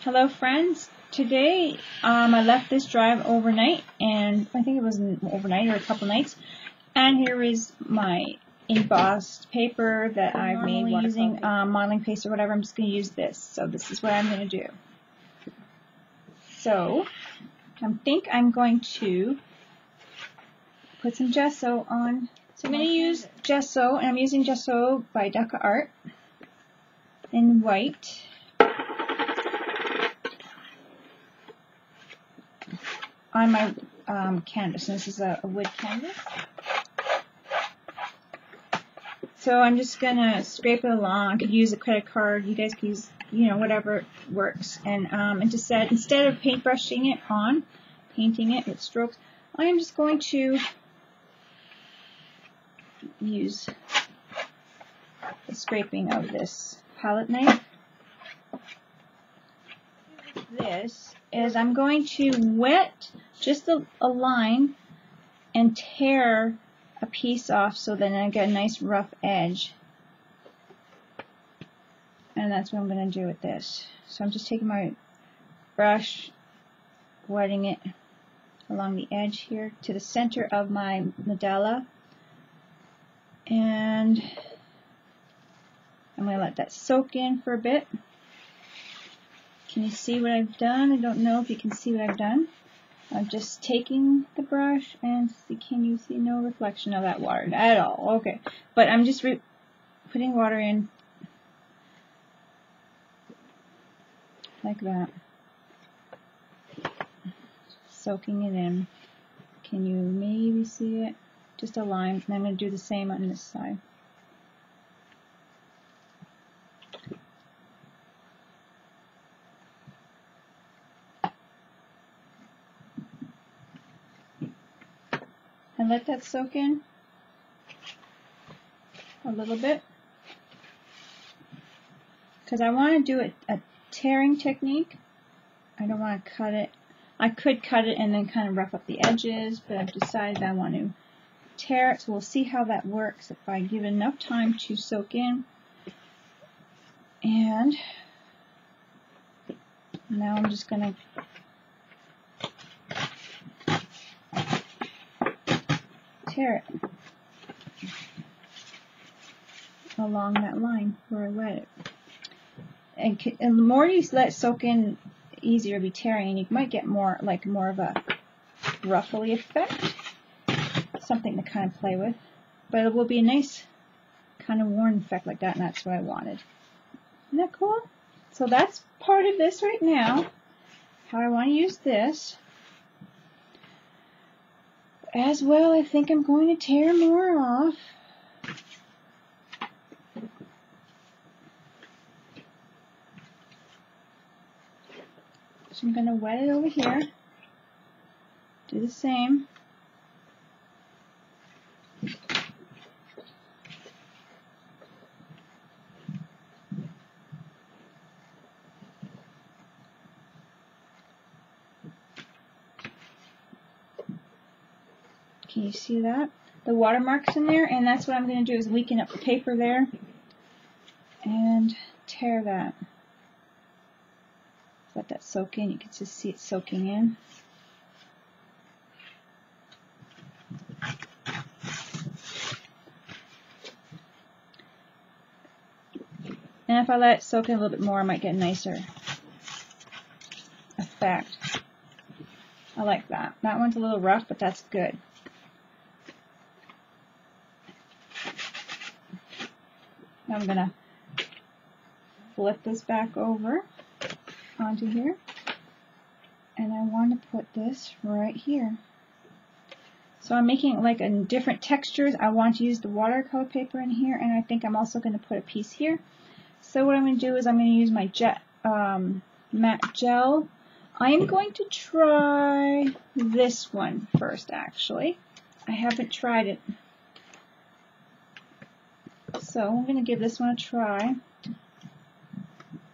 Hello friends, today I left this drive overnight, and I think it was overnight or a couple nights, and here is my embossed paper that I've made using modeling paste or whatever. I'm just going to use this, so this is what I'm going to do. So I think I'm going to put some gesso on. So I'm going to use gesso, and I'm using gesso by DecoArts in white. On my canvas, and this is a wood canvas. So I'm just gonna scrape it along. I could use a credit card. You guys can use, whatever works. And just said, instead of painting it with strokes, I am just going to use the scraping of this palette knife. This is I'm going to wet just a line and tear a piece off so then I get a nice rough edge. And that's what I'm going to do with this. So I'm just taking my brush, wetting it along the edge here to the center of my mandala. And I'm going to let that soak in for a bit. Can you see what I've done? I don't know if you can see what I've done. I'm just taking the brush and see, can you see no reflection of that water at all? Okay, but I'm just putting water in like that, soaking it in. Can you maybe see it? Just a line, and I'm going to do the same on this side. And let that soak in a little bit, because I want to do a tearing technique. I don't want to cut it. I could cut it and then kind of rough up the edges, but I've decided I want to tear it, so we'll see how that works if I give it enough time to soak in. And now I'm just going to tear it along that line where I wet it. And the more you let it soak in, the easier it'll be tearing, and you might get more of a ruffly effect, something to kind of play with. But it will be a nice kind of worn effect like that, and that's what I wanted. Isn't that cool? So that's part of this right now, how I want to use this. As well, I think I'm going to tear more off. So I'm going to wet it over here. Do the same. Can you see that? The watermarks in there, and that's what I'm going to do, is weaken up the paper there and tear that. Let that soak in. You can just see it soaking in. And if I let it soak in a little bit more, I might get a nicer effect. I like that. That one's a little rough, but that's good. Now I'm going to flip this back over onto here, and I want to put this right here. So I'm making like a different textures. I want to use the watercolor paper in here, and I think I'm also going to put a piece here. So what I'm going to do is I'm going to use my matte gel. I am going to try this one first, actually. I haven't tried it. So I'm going to give this one a try.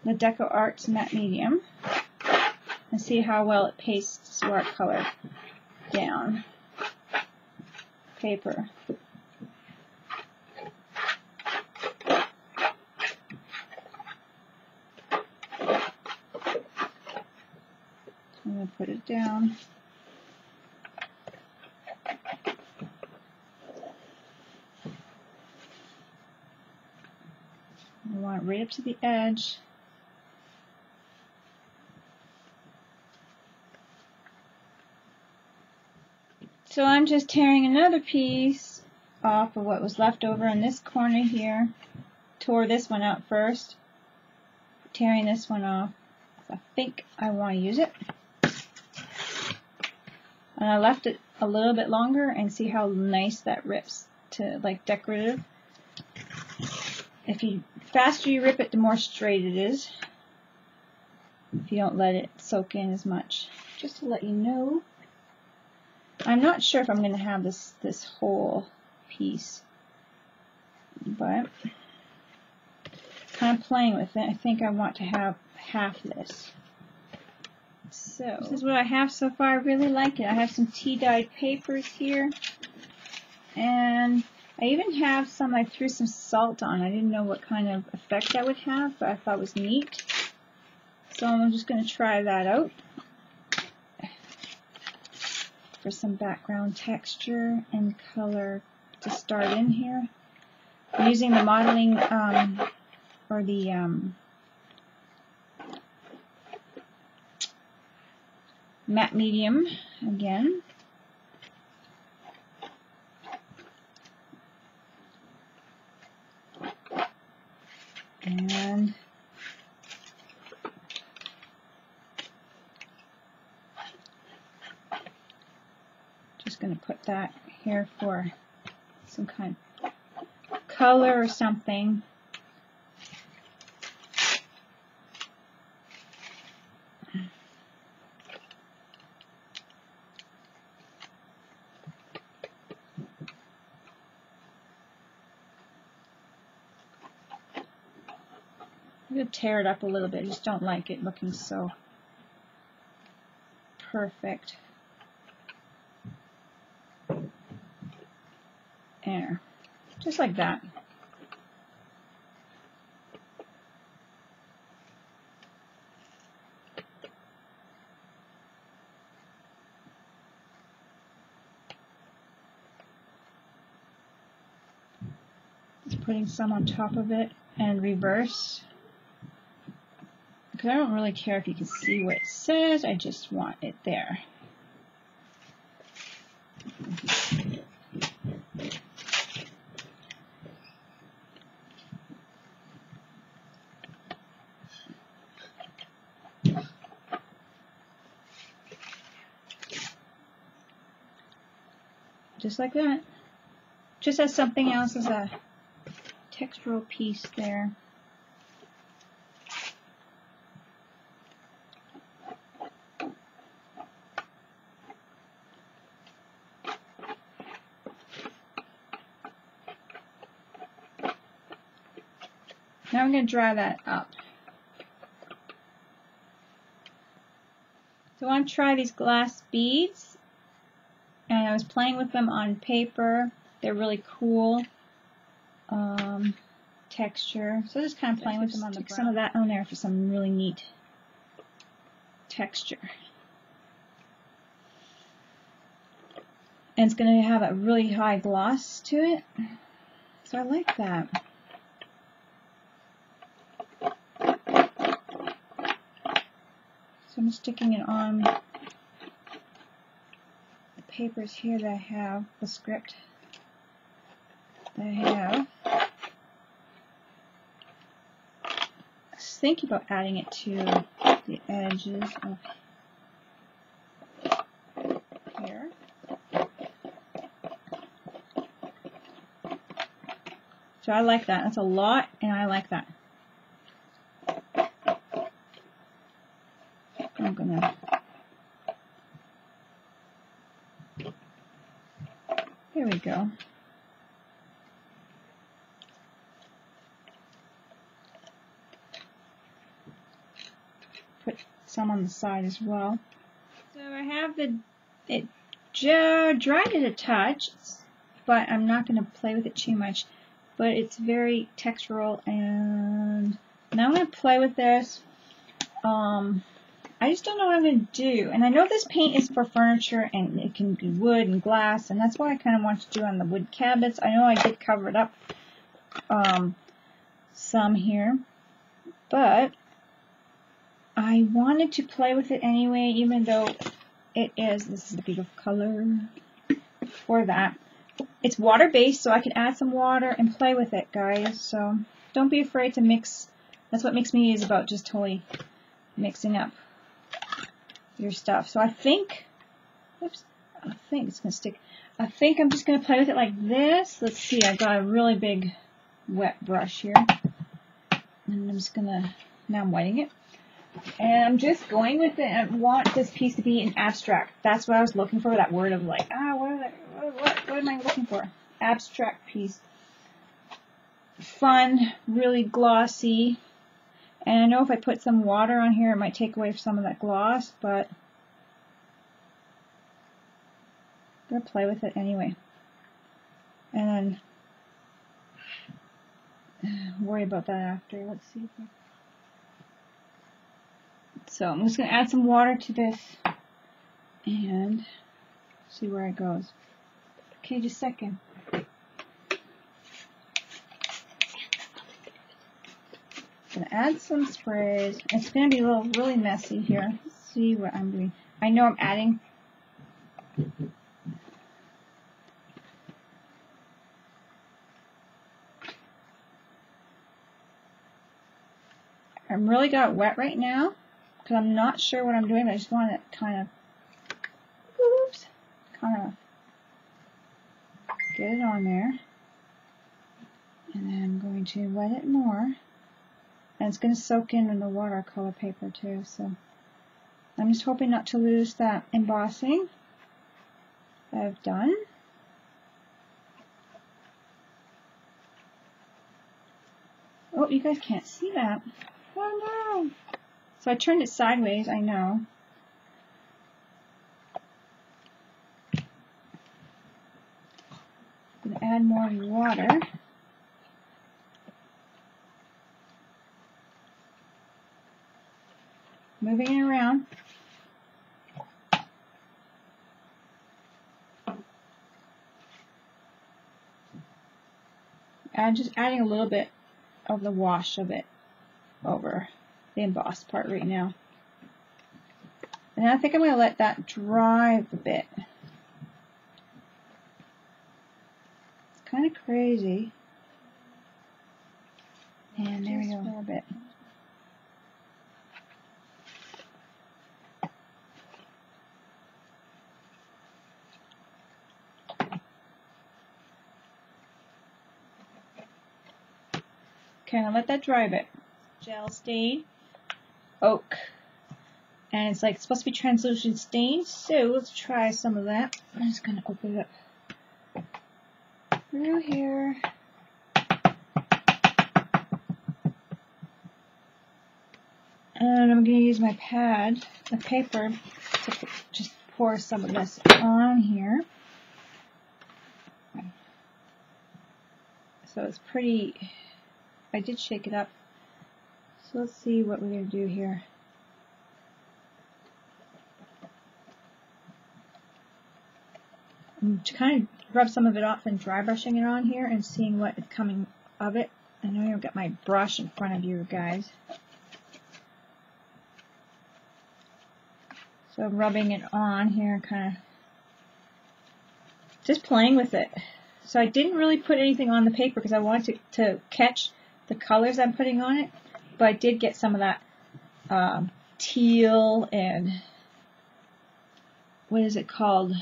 The DecoArts matte medium, and see how well it pastes watercolor down paper. going to put it down. I want it right up to the edge. So I'm just tearing another piece off of what was left over in this corner here. Tore this one out first. Tearing this one off. I think I want to use it. And I left it a little bit longer and see how nice that rips to like decorative. If you faster you rip it, the more straight it is. If you don't let it soak in as much. Just to let you know. I'm not sure if I'm going to have this whole piece, but kind of playing with it. I think I want to have half this. So this is what I have so far. I really like it. I have some tea-dyed papers here, and I even have some. I threw some salt on. I didn't know what kind of effect that would have, but I thought it was neat. So I'm just going to try that out for some background texture and color to start in here. I'm using the modeling or the matte medium again. And just going to put that here for some kind of color or something. I'm going to tear it up a little bit. I just don't like it looking so perfect. There. Just like that. Just putting some on top of it and reverse. Because I don't really care if you can see what it says, I just want it there. Just like that. Just as something else as a textural piece there. Now I'm going to dry that up. So I want to try these glass beads, and I was playing with them on paper. They're really cool texture. So just kind of playing with them on the brown. Some of that on there for some really neat texture. And it's going to have a really high gloss to it. So I like that. So I'm sticking it on the papers here that I have, the script that I have. I was thinking about adding it to the edges of here. So I like that. That's a lot, and I like that. I'm gonna there we go. Put some on the side as well. So I have it dried it a touch, but I'm not going to play with it too much. But it's very textural, and now I'm going to play with this. I just don't know what I'm going to do. And I know this paint is for furniture and it can be wood and glass, and that's what I kind of want to do on the wood cabinets. I know I did cover it up some here, but I wanted to play with it anyway, even though this is a beautiful color for that. It's water-based, so I can add some water and play with it, guys. So don't be afraid to mix. That's what Mix Media is about, just totally mixing up your stuff. So I think, oops, I think it's going to stick. I think I'm just going to play with it like this. Let's see, I've got a really big wet brush here. And I'm just going to, now I'm whiting it. And I'm just going with it. I want this piece to be an abstract. That's what I was looking for, that word of like, what am I looking for? Abstract piece. Fun, really glossy. And I know if I put some water on here, it might take away some of that gloss, but I'm going to play with it anyway. And then worry about that after. Let's see. So I'm just going to add some water to this and see where it goes. Okay, just a second. I'm going to add some sprays. It's going to be a little really messy here. Let's see what I'm doing. I know I'm adding. I'm really got it wet right now because I'm not sure what I'm doing. I just want to kind of, get it on there. And then I'm going to wet it more. And it's going to soak in the watercolor paper too. So I'm just hoping not to lose that embossing that I've done. Oh, you guys can't see that. Oh no! So I turned it sideways, I know. I'm going to add more water. Moving it around. And just adding a little bit of the wash of it over the embossed part right now. And I think I'm going to let that dry a bit. It's kind of crazy. And there we go, a little bit. Okay, now let that dry a bit. Gel stain, oak, and it's like it's supposed to be translucent stain, so let's try some of that. I'm just gonna open it up through here. And I'm gonna use my pad, the paper, to just pour some of this on here. So it's pretty. I did shake it up. So let's see what we're going to do here. I'm kind of rub some of it off and dry brushing it on here and seeing what is coming of it. I know I've got my brush in front of you guys. So rubbing it on here, kind of just playing with it. So I didn't really put anything on the paper because I wanted to catch the colors I'm putting on it, but I did get some of that teal and what is it called?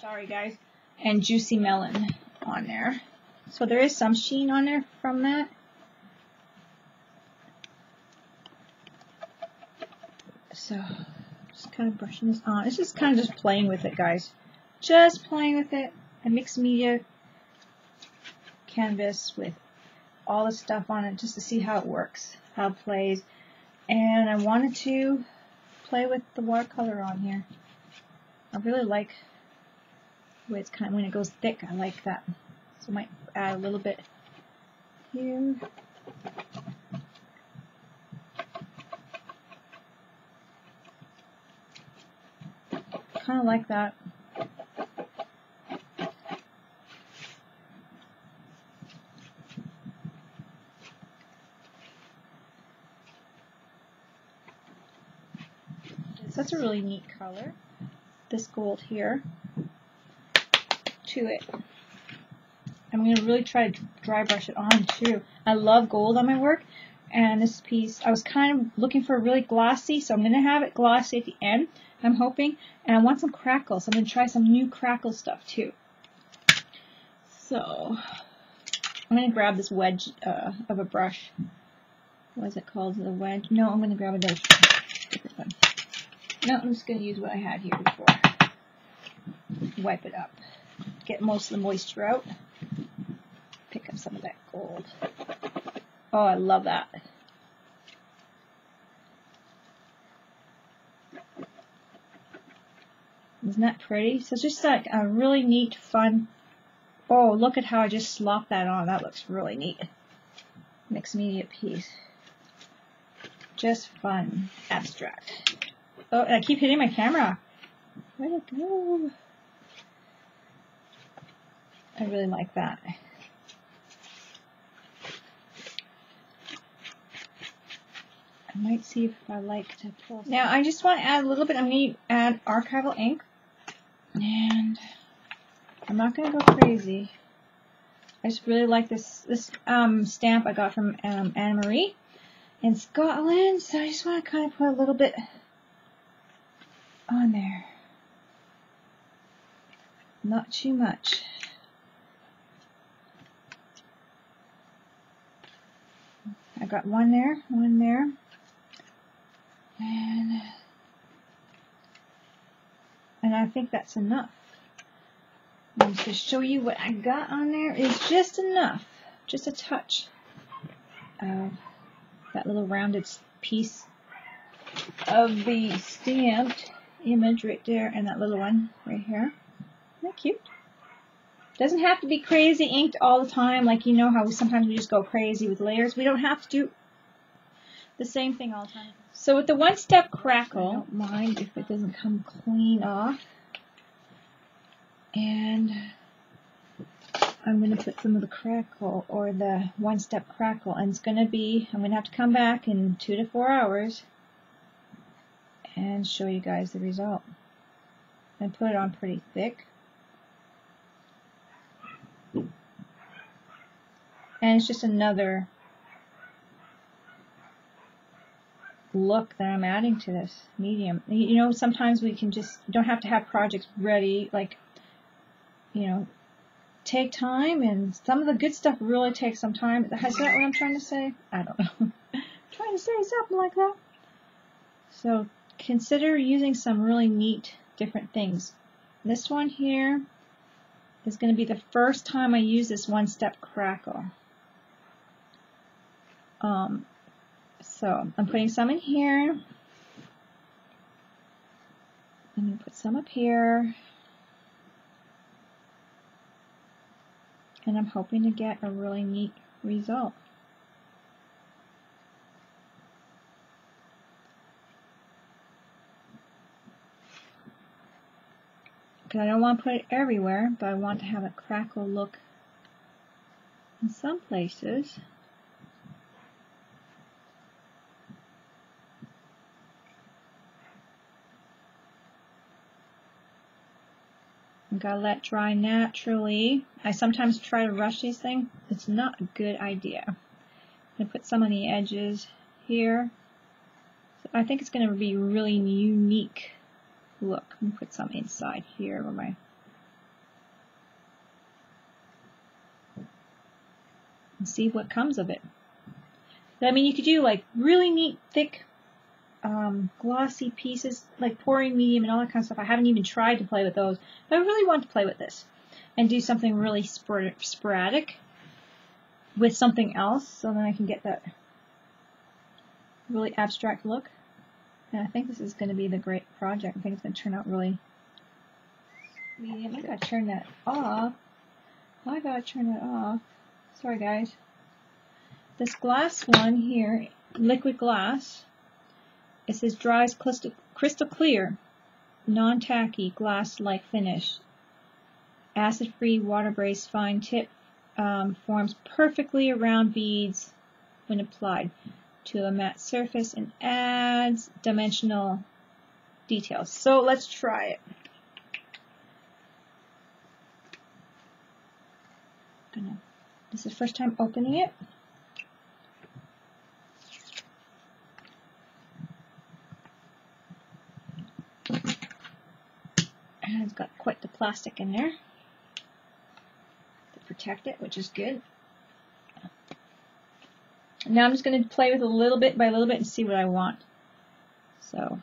Sorry guys, and juicy melon on there. So there is some sheen on there from that. So just kind of brushing this on. It's just kind of just playing with it, guys. Just playing with it. A mixed media canvas with all the stuff on it just to see how it works, how it plays. And I wanted to play with the watercolor on here. I really like the way it's kind of, when it goes thick, I like that. So I might add a little bit here. kind of like that. So that's a really neat color. This gold here to it. I'm going to really try to dry brush it on too. I love gold on my work, and this piece, I was kind of looking for really glossy, so I'm going to have it glossy at the end, I'm hoping, and I want some crackle, so I'm going to try some new crackle stuff too. So I'm going to grab this wedge of a brush. What is it called? The wedge? No, I'm going to grab another different one. No, I'm just going to use what I had here before. Wipe it up. Get most of the moisture out. Pick up some of that gold. Oh, I love that. Isn't that pretty? So it's just like a really neat, fun... Oh, look at how I just slopped that on. That looks really neat. Mixed media piece. Just fun. Abstract. Oh, and I keep hitting my camera. Where'd it go? I really like that. I might see if I like to pull. Now I just want to add a little bit. I'm going to add Archival Ink, and I'm not going to go crazy. I just really like this stamp I got from Anne Marie in Scotland, so I just want to kind of put a little bit on there. Not too much. I got one there, and I think that's enough. And to show you what I got on there is just enough, just a touch of that little rounded piece of the stamped image right there, and that little one right here. Isn't that cute? Doesn't have to be crazy inked all the time, like you know how sometimes we just go crazy with layers. We don't have to do the same thing all the time. So with the One Step Crackle, I don't mind if it doesn't come clean off. And I'm going to put some of the crackle, or the One Step Crackle, and it's going to be, I'm going to have to come back in 2 to 4 hours and show you guys the result. And put it on pretty thick. And it's just another look that I'm adding to this medium. You know, sometimes we can just, you don't have to have projects ready, like, you know, take time, and some of the good stuff really takes some time. Is that what I'm trying to say? I don't know. I'm trying to say something like that. So consider using some really neat different things. This one here is going to be the first time I use this One Step Crackle. So I'm putting some in here. I'm going to put some up here. And I'm hoping to get a really neat result. Because I don't want to put it everywhere, but I want to have a crackle look in some places. I've got to let dry naturally. I sometimes try to rush these things. It's not a good idea. I'm going to put some on the edges here. So I think it's going to be a really unique look. I'm going to put some inside here where my and see what comes of it. But, I mean, you could do like really neat, thick, glossy pieces, like pouring medium and all that kind of stuff. I haven't even tried to play with those, but I really want to play with this and do something really sporadic with something else, so then I can get that really abstract look. And I think this is going to be the great project. I think it's going to turn out really medium. I gotta turn that off. I gotta turn that off. Sorry, guys. This glass one here, liquid glass, it says dries crystal clear. non-tacky glass-like finish. Acid-free, water-based fine tip forms perfectly around beads when applied to a matte surface and adds dimensional details. So let's try it. This is the first time opening it. And it's got quite the plastic in there to protect it, which is good. Now I'm just going to play with a little bit by little bit and see what I want. So,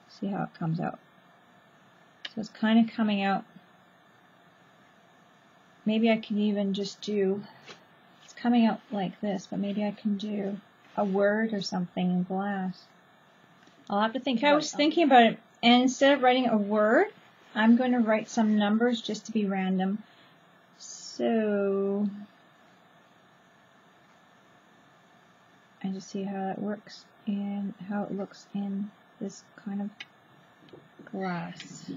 see how it comes out. So it's kind of coming out. Maybe I can even just do, it's coming out like this, but maybe I can do a word or something in glass. I'll have to think. I was thinking about it, and instead of writing a word, I'm going to write some numbers just to be random. So, and just see how that works and how it looks in this kind of glass.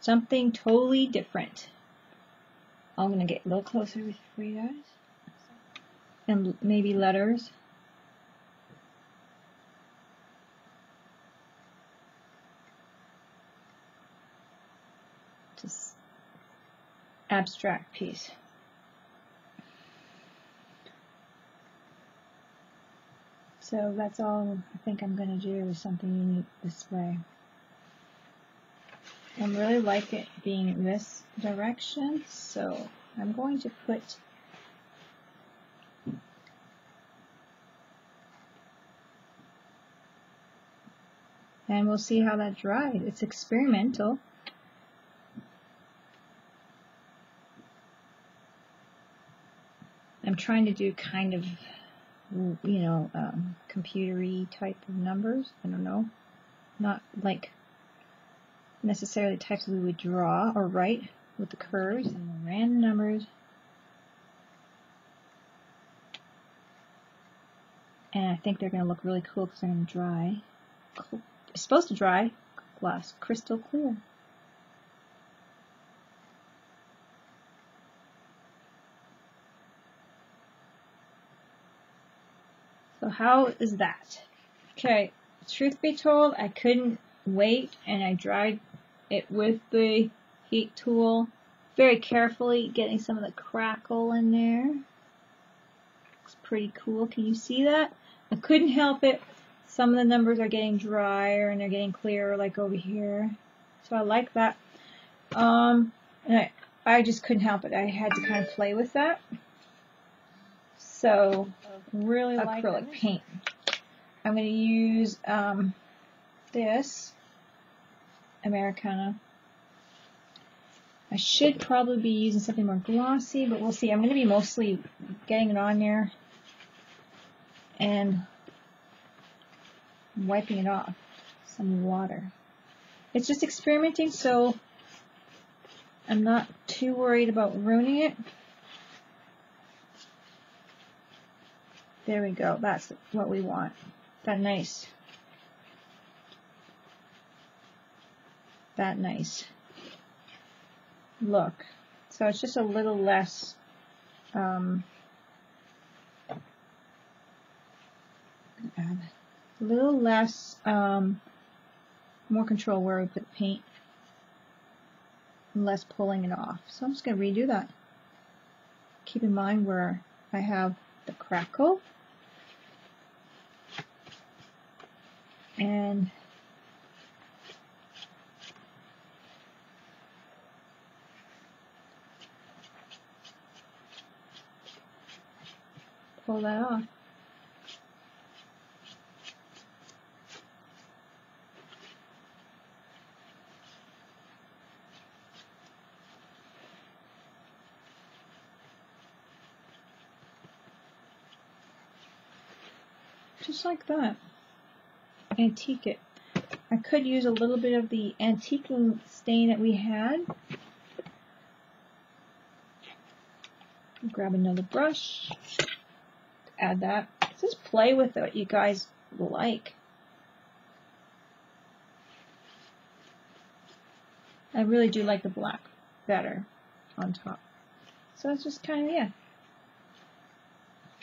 Something totally different. I'm going to get a little closer for you guys. And maybe letters. Just abstract piece. So that's all I think I'm going to do is something unique this way. I really like it being this direction, so I'm going to put and we'll see how that dried. It's experimental. I'm trying to do kind of, you know, computery type of numbers. I don't know. Not like necessarily types we would draw or write with the curves and the random numbers. And I think they're going to look really cool because they're going to dry. It's supposed to dry glass crystal clear. So how is that? Okay, truth be told, I couldn't wait and I dried it with the heat tool very carefully, getting some of the crackle in there. Looks pretty cool. Can you see that? I couldn't help it. Some of the numbers are getting drier and they're getting clearer, like over here. So I like that. And I just couldn't help it. I had to kind of play with that. So, really acrylic paint. I'm going to use this Americana. I should probably be using something more glossy, but we'll see. I'm going to be mostly getting it on there and wiping it off. Some water. It's just experimenting, so I'm not too worried about ruining it. There we go. That's what we want. That nice look. So it's just a little less more control where we put the paint and less pulling it off. So I'm just going to redo that. Keep in mind where I have the crackle and pull that off. Just like that. Antique it. I could use a little bit of the antiquing stain that we had. Grab another brush. Add that. Just play with what you guys like. I really do like the black better on top. So it's just kind of, yeah.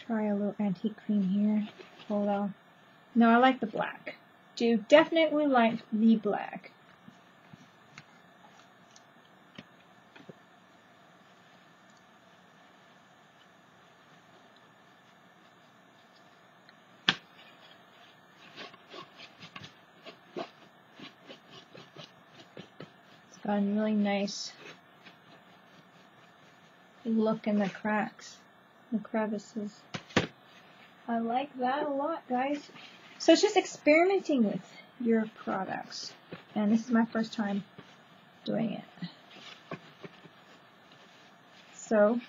Try a little antique cream here. Hold on. No, I like the black. Do definitely like the black. It's got a really nice look in the cracks, the crevices. I like that a lot, guys. So it's just experimenting with your products. And this is my first time doing it. So,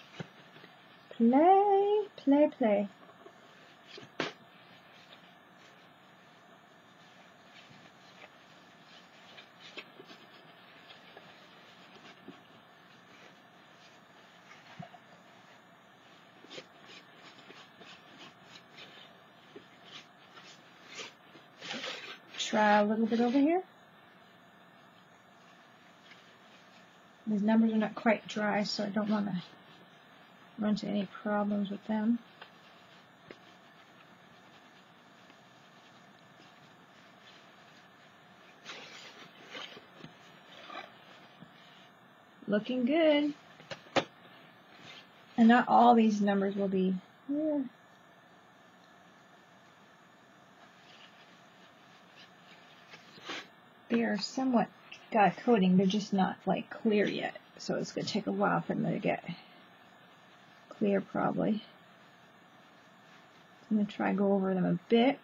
play, play, play. Try a little bit over here. These numbers are not quite dry, so I don't want to run into any problems with them. Looking good. And not all these numbers will be here. They are somewhat got a coating, they're just not like clear yet. So it's going to take a while for them to get clear probably. I'm going to try to go over them a bit.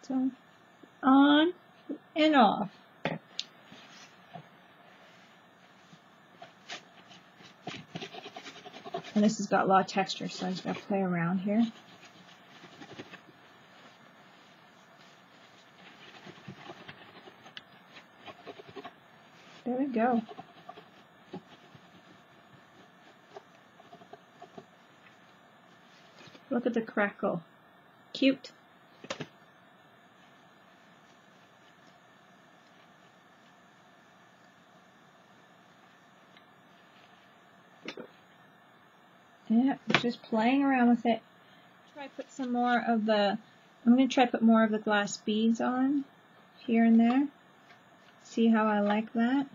So, on and off. And this has got a lot of texture, so I just got to play around here. There we go. Look at the crackle. Cute. Yeah, just playing around with it. Try to put some more of the, I'm going to try to put more of the glass beads on here and there. See how I like that.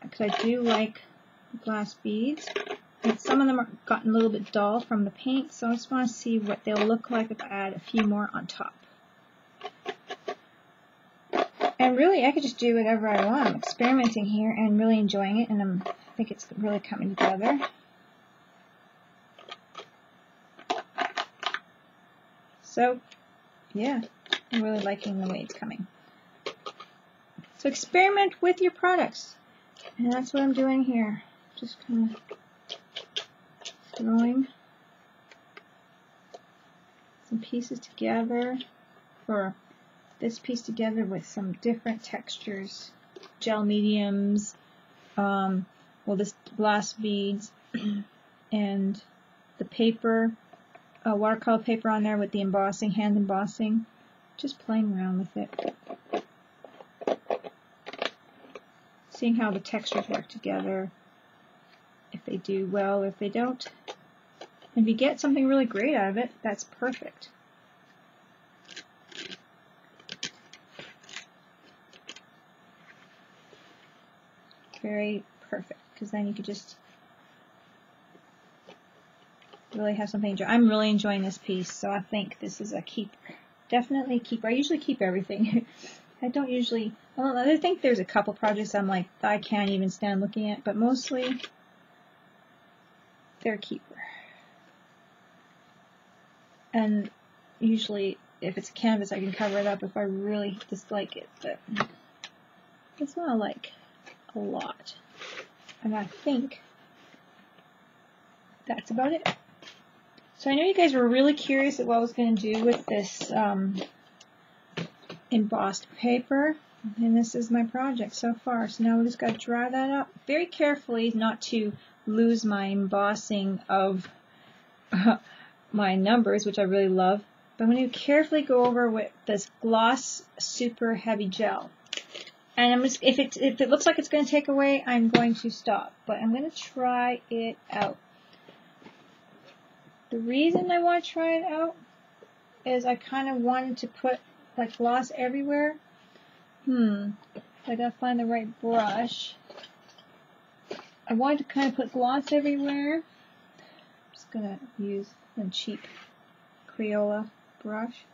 Because I do like glass beads. And some of them are gotten a little bit dull from the paint, so I just want to see what they'll look like if I add a few more on top. And really, I could just do whatever I want. I'm experimenting here and really enjoying it, and I think it's really coming together. So, yeah, I'm really liking the way it's coming. So experiment with your products. And that's what I'm doing here. Just kind of throwing some pieces together, or this piece together with some different textures, gel mediums, well, this glass beads, and the paper, watercolor paper on there with the embossing, hand embossing. Just playing around with it. Seeing how the textures work together, if they do well or if they don't. And if you get something really great out of it, that's perfect. Very perfect, because then you could just really have something to enjoy. I'm really enjoying this piece, so I think this is a keeper. Definitely a keeper. I usually keep everything. I don't usually, well, I think there's a couple projects I'm like, I can't even stand looking at, but mostly they're a keeper. And usually, if it's a canvas, I can cover it up if I really dislike it, but This one I like a lot. And I think that's about it. So I know you guys were really curious at what I was going to do with this embossed paper. And this is my project so far. So now we just got to dry that up very carefully, not to lose my embossing of my numbers, which I really love. But I'm going to carefully go over with this gloss super heavy gel. And I'm just, if it looks like it's going to take away, I'm going to stop. But I'm going to try it out. The reason I want to try it out is I kind of wanted to put like gloss everywhere. I gotta find the right brush. I wanted to kind of put gloss everywhere. I'm just gonna use a cheap Crayola brush.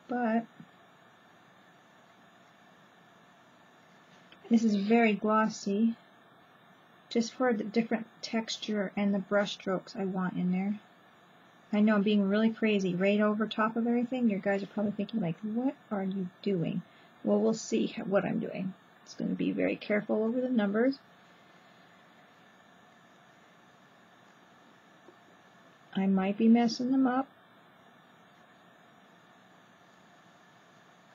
But this is very glossy, just for the different texture and the brush strokes I want in there. I know I'm being really crazy right over top of everything. You guys are probably thinking like, what are you doing? Well, we'll see what I'm doing. It's going to be very careful over the numbers. I might be messing them up,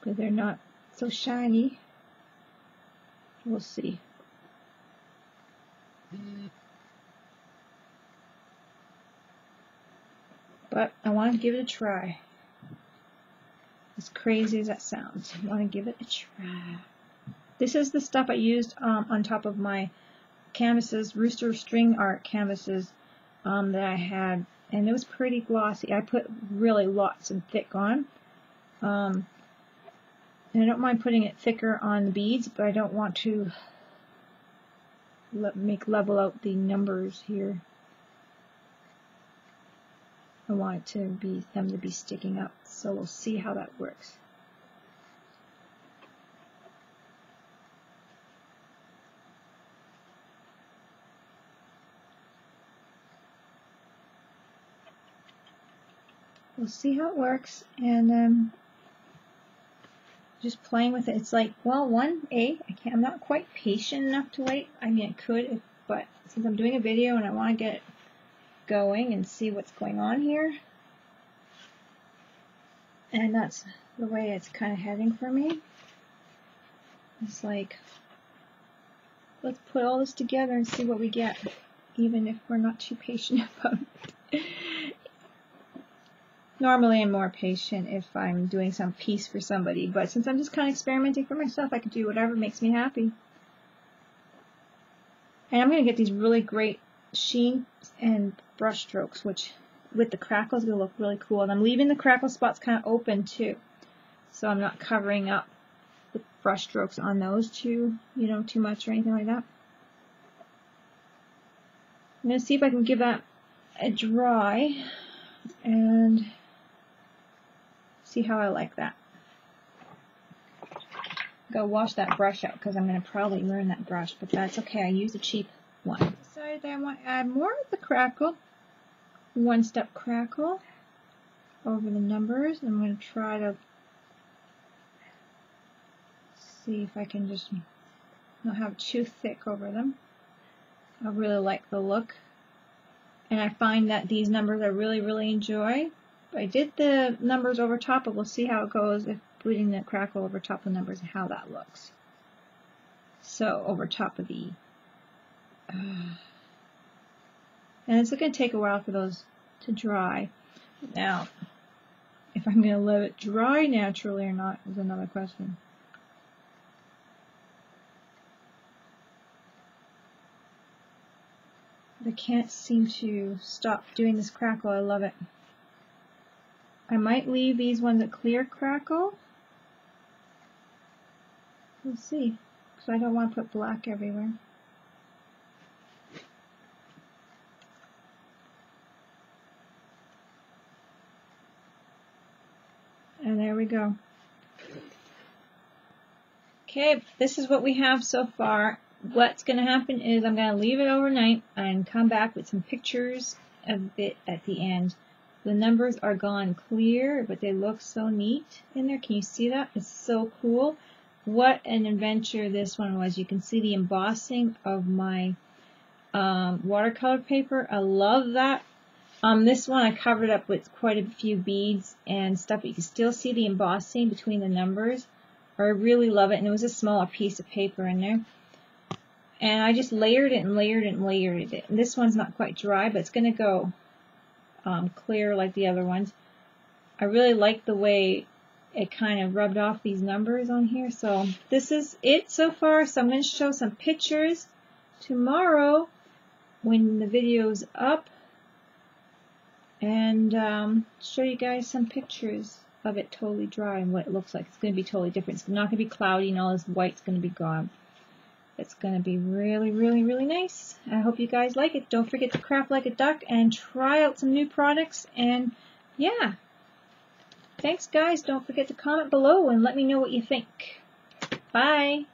because they're not so shiny. We'll see. But I want to give it a try. As crazy as that sounds, I want to give it a try. This is the stuff I used on top of my canvases, Rooster String Art canvases that I had, and it was pretty glossy. I put really lots and thick on. And I don't mind putting it thicker on the beads, but I don't want to level out the numbers here. I want it to be them to be sticking up, so we'll see how that works. We'll see how it works, and just playing with it. It's like, well, I'm not quite patient enough to wait. I mean, I could, but since I'm doing a video and I want to get it going and see what's going on here, and that's the way it's kind of heading for me. It's like, let's put all this together and see what we get, even if we're not too patient about it. Normally I'm more patient if I'm doing some piece for somebody, but since I'm just kind of experimenting for myself, I can do whatever makes me happy. And I'm going to get these really great sheen and brush strokes, which with the crackle is going to look really cool. And I'm leaving the crackle spots kind of open too, so I'm not covering up the brush strokes on those too much or anything like that. I'm going to see if I can give that a dry and see how I like that. Go wash that brush out because I'm going to probably ruin that brush, but that's okay. I use a cheap one. I decided that I want to add more of the crackle, one step crackle over the numbers. I'm going to try to see if I can just not have too thick over them. I really like the look, and I find that these numbers I really enjoy. I did the numbers over top, but we'll see how it goes if putting the crackle over top of the numbers and how that looks. So over top of the and it's going to take a while for those to dry. Now, if I'm going to let it dry naturally or not is another question. I can't seem to stop doing this crackle. I love it. I might leave these ones a clear crackle. We'll see, because I don't want to put black everywhere. And there we go. Okay, this is what we have so far. What's going to happen is I'm going to leave it overnight and come back with some pictures of it at the end The numbers are gone clear, but they look so neat in there. Can you see that? It's so cool. What an adventure this one was. You can see the embossing of my watercolor paper. I love that. This one I covered up with quite a few beads and stuff, but you can still see the embossing between the numbers. I really love it, and it was a smaller piece of paper in there. And I just layered it and layered it and layered it. And this one's not quite dry, but it's going to go clear like the other ones. I really like the way it kind of rubbed off these numbers on here. So this is it so far. So I'm going to show some pictures tomorrow when the video's up, and show you guys some pictures of it totally dry and what it looks like. It's going to be totally different. It's not going to be cloudy and all this white's going to be gone. It's going to be really, really, really nice. I hope you guys like it. Don't forget to craft like a duck and try out some new products. And yeah, thanks guys. Don't forget to comment below and let me know what you think. Bye.